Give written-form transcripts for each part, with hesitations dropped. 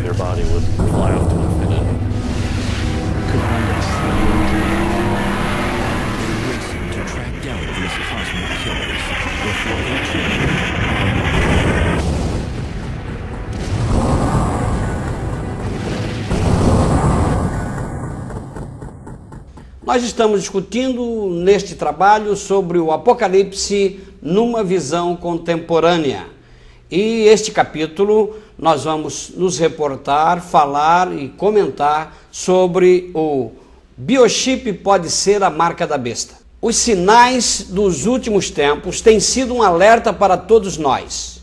their body would fly off to infinity. Racing to track down these cosmic killers before they change. Nós estamos discutindo neste trabalho sobre o Apocalipse numa visão contemporânea. E este capítulo nós vamos nos reportar, falar e comentar sobre o biochip pode ser a marca da besta. Os sinais dos últimos tempos têm sido um alerta para todos nós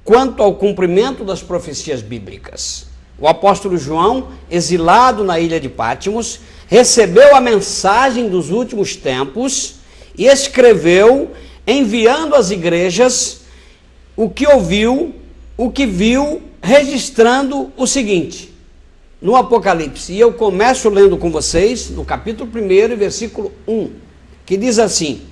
quanto ao cumprimento das profecias bíblicas. O apóstolo João, exilado na ilha de Patmos, recebeu a mensagem dos últimos tempos e escreveu, enviando às igrejas o que ouviu, o que viu, registrando o seguinte, no Apocalipse. E eu começo lendo com vocês, no capítulo 1, versículo 1, que diz assim: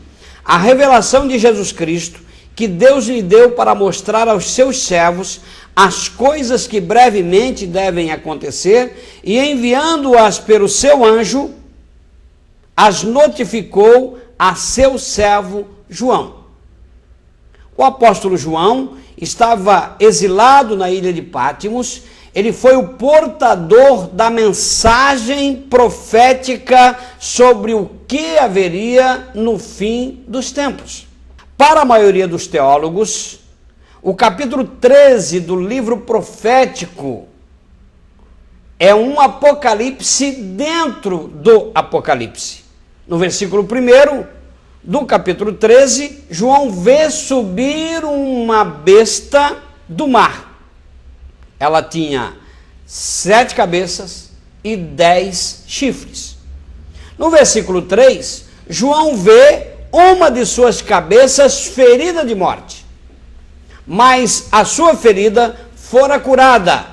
a revelação de Jesus Cristo, que Deus lhe deu para mostrar aos seus servos as coisas que brevemente devem acontecer, e enviando-as pelo seu anjo, as notificou a seu servo João. O apóstolo João estava exilado na ilha de Patmos, ele foi o portador da mensagem profética sobre o que haveria no fim dos tempos. Para a maioria dos teólogos, o capítulo 13 do livro profético é um apocalipse dentro do Apocalipse. No versículo 1 do capítulo 13, João vê subir uma besta do mar. Ela tinha 7 cabeças e 10 chifres. No versículo 3, João vê uma de suas cabeças ferida de morte, mas a sua ferida fora curada.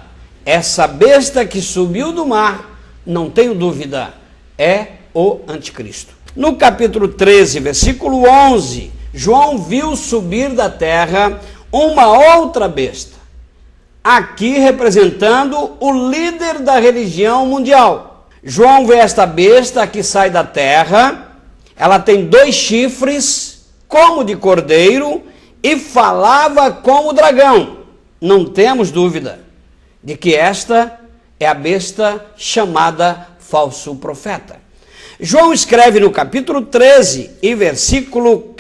Essa besta que subiu do mar, não tenho dúvida, é o anticristo. No capítulo 13, versículo 11, João viu subir da terra uma outra besta, aqui representando o líder da religião mundial. João vê esta besta que sai da terra. Ela tem 2 chifres, como de cordeiro, e falava como dragão. Não temos dúvida de que esta é a besta chamada falso profeta. João escreve no capítulo 13 e versículo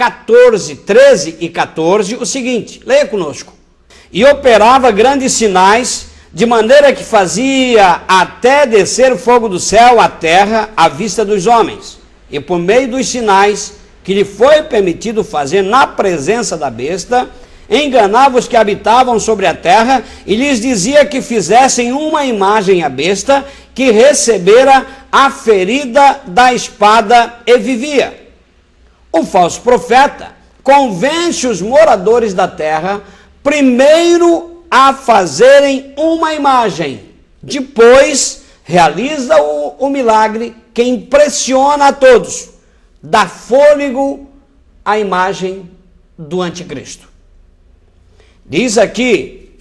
13 e 14, o seguinte, leia conosco. E operava grandes sinais, de maneira que fazia até descer fogo do céu à terra à vista dos homens. E por meio dos sinais que lhe foi permitido fazer na presença da besta, enganava os que habitavam sobre a terra e lhes dizia que fizessem uma imagem à besta que recebera a ferida da espada e vivia. O falso profeta convence os moradores da terra primeiro a fazerem uma imagem, depois realiza o milagre que impressiona a todos, dá fôlego à imagem do anticristo. Diz aqui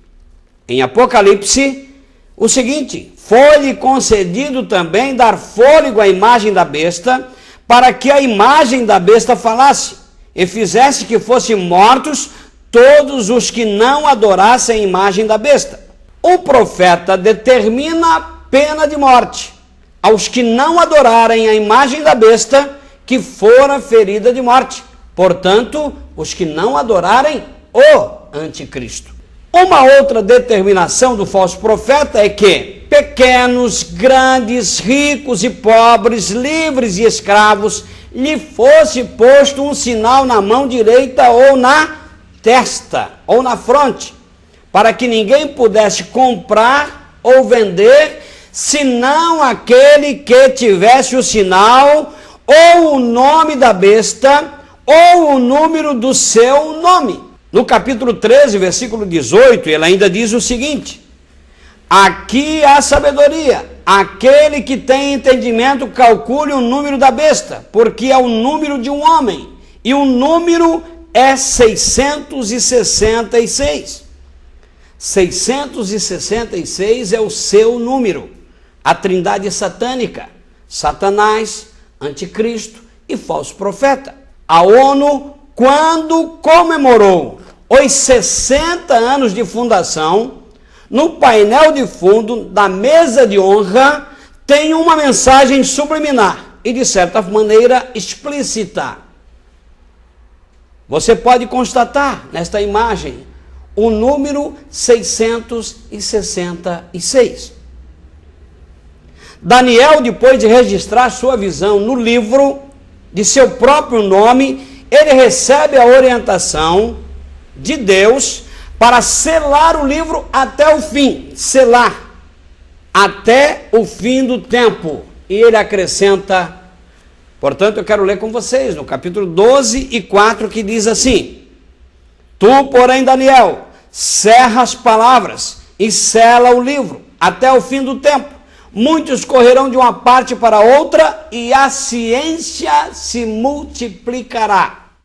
em Apocalipse o seguinte: foi-lhe concedido também dar fôlego à imagem da besta, para que a imagem da besta falasse, e fizesse que fossem mortos todos os que não adorassem a imagem da besta. O profeta determina a pena de morte aos que não adorarem a imagem da besta que fora ferida de morte. Portanto, os que não adorarem o anticristo. Uma outra determinação do falso profeta é que pequenos, grandes, ricos e pobres, livres e escravos, lhe fosse posto um sinal na mão direita ou na testa ou na fronte, para que ninguém pudesse comprar ou vender, senão aquele que tivesse o sinal, ou o nome da besta, ou o número do seu nome. No capítulo 13, versículo 18, ele ainda diz o seguinte: aqui há sabedoria, aquele que tem entendimento calcule o número da besta, porque é o número de um homem, e o número é 666. 666 é o seu número. A trindade satânica: Satanás, Anticristo e falso profeta. A ONU, quando comemorou os 60 anos de fundação, no painel de fundo da mesa de honra, tem uma mensagem subliminar e, de certa maneira, explícita. Você pode constatar nesta imagem o número 666. Daniel, depois de registrar sua visão no livro de seu próprio nome, ele recebe a orientação de Deus para selar o livro até o fim. Selar até o fim do tempo. E ele acrescenta, portanto, eu quero ler com vocês no capítulo 12 e 4, que diz assim: Tu, porém, Daniel, cerra as palavras e sela o livro até o fim do tempo. Muitos correrão de uma parte para outra e a ciência se multiplicará.